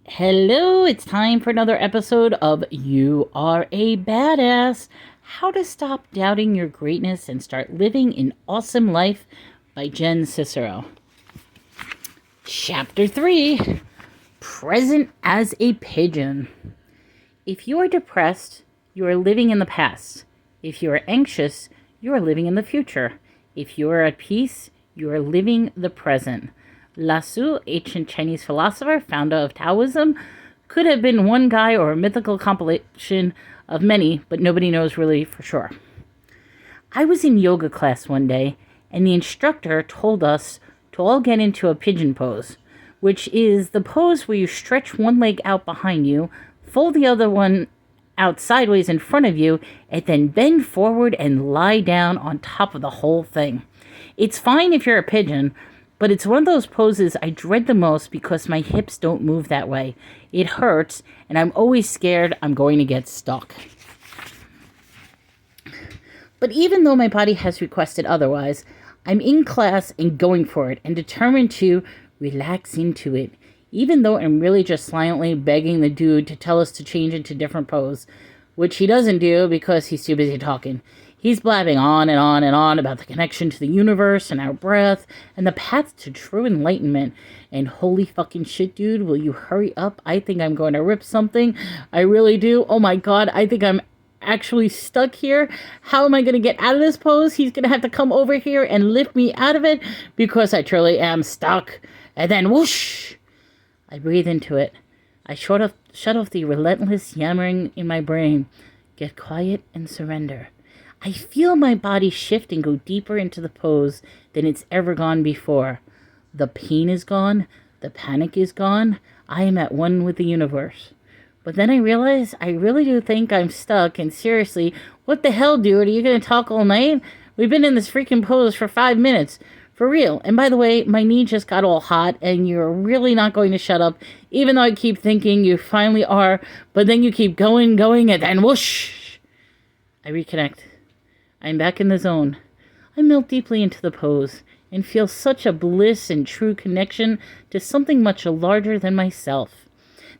Hello, it's time for another episode of You Are a Badass. How to Stop Doubting Your Greatness and Start Living an Awesome Life by Jen Sincero. Chapter 3, Present as a Pigeon. If you are depressed, you are living in the past. If you are anxious, you are living in the future. If you are at peace, you are living the present. Lao Tzu, ancient Chinese philosopher, founder of Taoism, could have been one guy or a mythical compilation of many, but nobody knows really for sure. I was in yoga class one day, and the instructor told us to all get into a pigeon pose, which is the pose where you stretch one leg out behind you, fold the other one out sideways in front of you, and then bend forward and lie down on top of the whole thing. It's fine if you're a pigeon, but it's one of those poses I dread the most because my hips don't move that way. It hurts, and I'm always scared I'm going to get stuck. But even though my body has requested otherwise, I'm in class and going for it and determined to relax into it, even though I'm really just silently begging the dude to tell us to change into different pose, which he doesn't do because he's too busy talking. He's blabbing on and on and on about the connection to the universe and our breath and the path to true enlightenment. And holy fucking shit, dude, will you hurry up? I think I'm going to rip something. I really do. Oh my god, I think I'm actually stuck here. How am I going to get out of this pose? He's going to have to come over here and lift me out of it because I truly am stuck. And then whoosh, I breathe into it. I shut off the relentless yammering in my brain. Get quiet and surrender. I feel my body shift and go deeper into the pose than it's ever gone before. The pain is gone. The panic is gone. I am at one with the universe. But then I realize I really do think I'm stuck, and seriously, what the hell, dude? Are you going to talk all night? We've been in this freaking pose for 5 minutes. For real. And by the way, my knee just got all hot, and you're really not going to shut up, even though I keep thinking you finally are, but then you keep going, and then whoosh! I reconnect. I'm back in the zone. I melt deeply into the pose and feel such a bliss and true connection to something much larger than myself.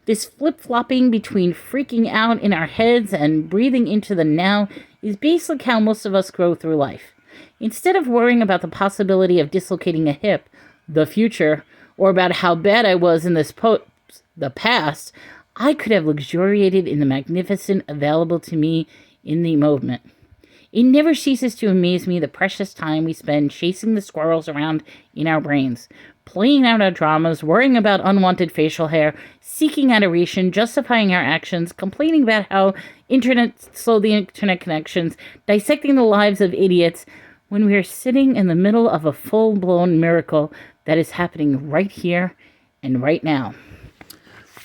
This flip-flopping between freaking out in our heads and breathing into the now is basically how most of us grow through life. Instead of worrying about the possibility of dislocating a hip, the future, or about how bad I was in the past, I could have luxuriated in the magnificent available to me in the moment. It never ceases to amaze me the precious time we spend chasing the squirrels around in our brains, playing out our dramas, worrying about unwanted facial hair, seeking adoration, justifying our actions, complaining about how slow the internet connections, dissecting the lives of idiots, when we are sitting in the middle of a full-blown miracle that is happening right here and right now.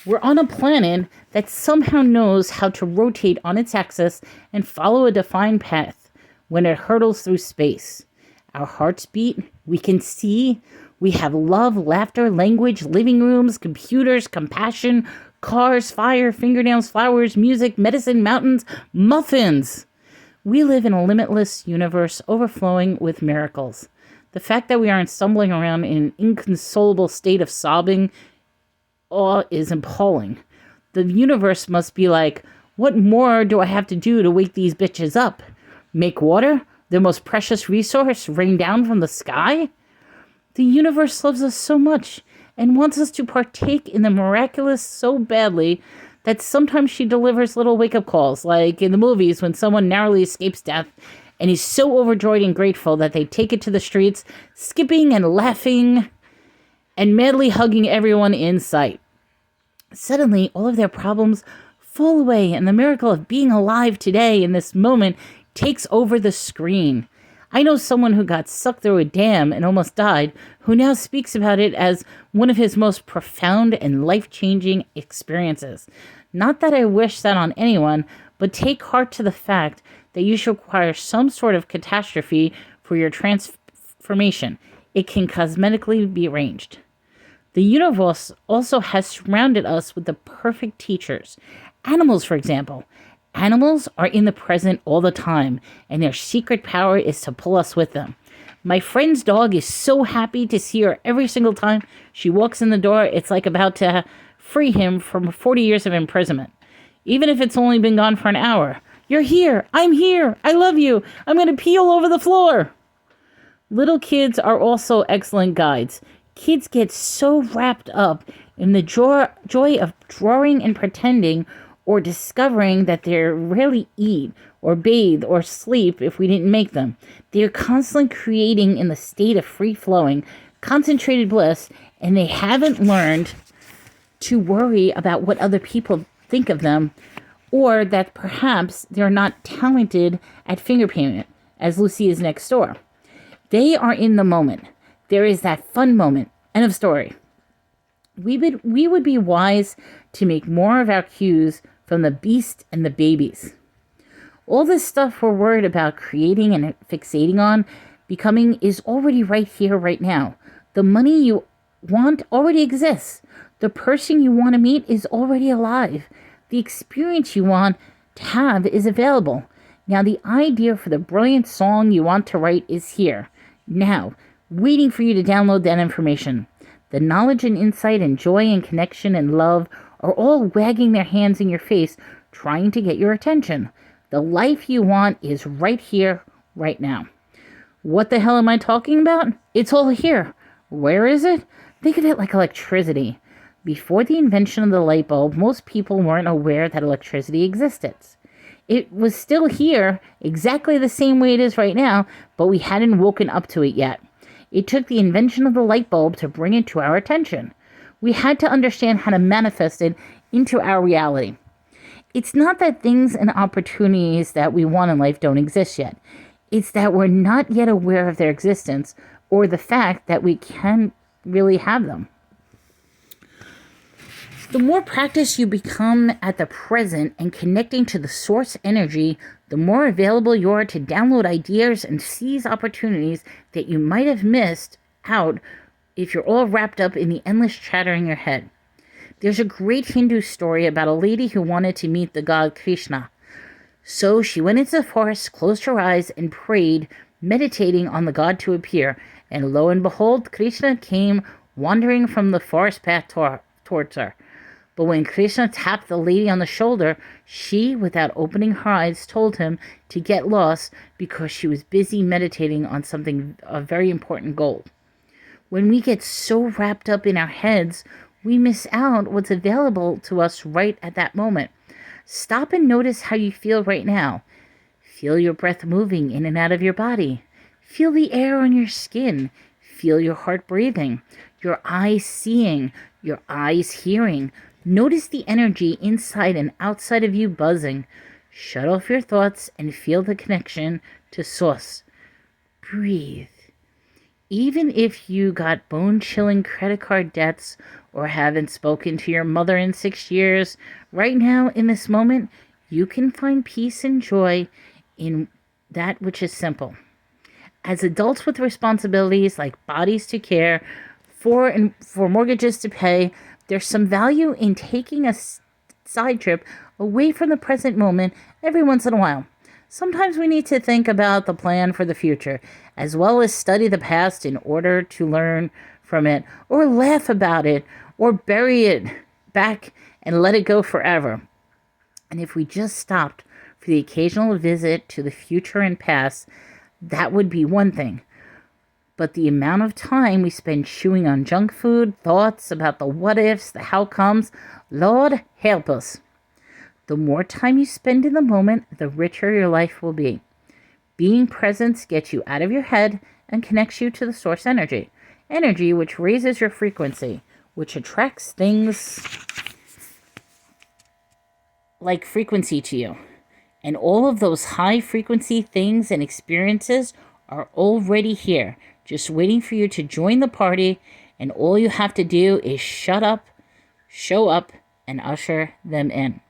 We're on a planet that somehow knows how to rotate on its axis and follow a defined path when it hurtles through space. Our hearts beat, we can see, we have love, laughter, language, living rooms, computers, compassion, cars, fire, fingernails, flowers, music, medicine, mountains, muffins. We live in a limitless universe overflowing with miracles. The fact that we aren't stumbling around in an inconsolable state of sobbing awe is appalling. The universe must be like, what more do I have to do to wake these bitches up? Make water, the most precious resource, rain down from the sky? The universe loves us so much and wants us to partake in the miraculous so badly that sometimes she delivers little wake-up calls, like in the movies when someone narrowly escapes death and is so overjoyed and grateful that they take it to the streets, skipping and laughing and madly hugging everyone in sight. Suddenly, all of their problems fall away, and the miracle of being alive today in this moment takes over the screen. I know someone who got sucked through a dam and almost died, who now speaks about it as one of his most profound and life-changing experiences. Not that I wish that on anyone, but take heart to the fact that you should require some sort of catastrophe for your transformation. It can cosmetically be arranged. The universe also has surrounded us with the perfect teachers. Animals, for example. Animals are in the present all the time, and their secret power is to pull us with them. My friend's dog is so happy to see her every single time she walks in the door. It's like about to free him from 40 years of imprisonment, even if it's only been gone for an hour. You're here. I'm here. I love you. I'm going to pee all over the floor. Little kids are also excellent guides. Kids get so wrapped up in the joy of drawing and pretending, or discovering that they rarely eat or bathe or sleep if we didn't make them. They are constantly creating in the state of free-flowing, concentrated bliss, and they haven't learned to worry about what other people think of them, or that perhaps they're not talented at finger painting, as Lucy is next door. They are in the moment. There is that fun moment. End of story. We would be wise to make more of our cues from the beast and the babies. All this stuff we're worried about creating and fixating on, becoming, is already right here, right now. The money you want already exists. The person you want to meet is already alive. The experience you want to have is available. Now, the idea for the brilliant song you want to write is here, now, waiting for you to download that information. The knowledge and insight and joy and connection and love are all wagging their hands in your face, trying to get your attention. The life you want is right here, right now. What the hell am I talking about? It's all here. Where is it? Think of it like electricity. Before the invention of the light bulb, most people weren't aware that electricity existed. It was still here, exactly the same way it is right now, but we hadn't woken up to it yet. It took the invention of the light bulb to bring it to our attention. We had to understand how to manifest it into our reality. It's not that things and opportunities that we want in life don't exist yet. It's that we're not yet aware of their existence, or the fact that we can really have them. The more practice you become at the present and connecting to the source energy, the more available you are to download ideas and seize opportunities that you might have missed out if you're all wrapped up in the endless chatter in your head. There's a great Hindu story about a lady who wanted to meet the god Krishna. So she went into the forest, closed her eyes, and prayed, meditating on the god to appear. And lo and behold, Krishna came wandering from the forest path towards her. But when Krishna tapped the lady on the shoulder, she, without opening her eyes, told him to get lost because she was busy meditating on a very important goal. When we get so wrapped up in our heads, we miss out what's available to us right at that moment. Stop and notice how you feel right now. Feel your breath moving in and out of your body. Feel the air on your skin. Feel your heart breathing, your eyes seeing, your eyes hearing. Notice the energy inside and outside of you buzzing. Shut off your thoughts and feel the connection to source. Breathe. Even if you got bone-chilling credit card debts or haven't spoken to your mother in 6 years, right now, in this moment, you can find peace and joy in that which is simple. As adults with responsibilities like bodies to care for mortgages to pay, there's some value in taking a side trip away from the present moment every once in a while. Sometimes we need to think about the plan for the future, as well as study the past in order to learn from it, or laugh about it, or bury it back and let it go forever. And if we just stopped for the occasional visit to the future and past, that would be one thing. But the amount of time we spend chewing on junk food, thoughts about the what-ifs, the how-comes, Lord help us. The more time you spend in the moment, the richer your life will be. Being present gets you out of your head and connects you to the source energy. Energy which raises your frequency, which attracts things like frequency to you. And all of those high-frequency things and experiences are already here, just waiting for you to join the party, and all you have to do is shut up, show up, and usher them in.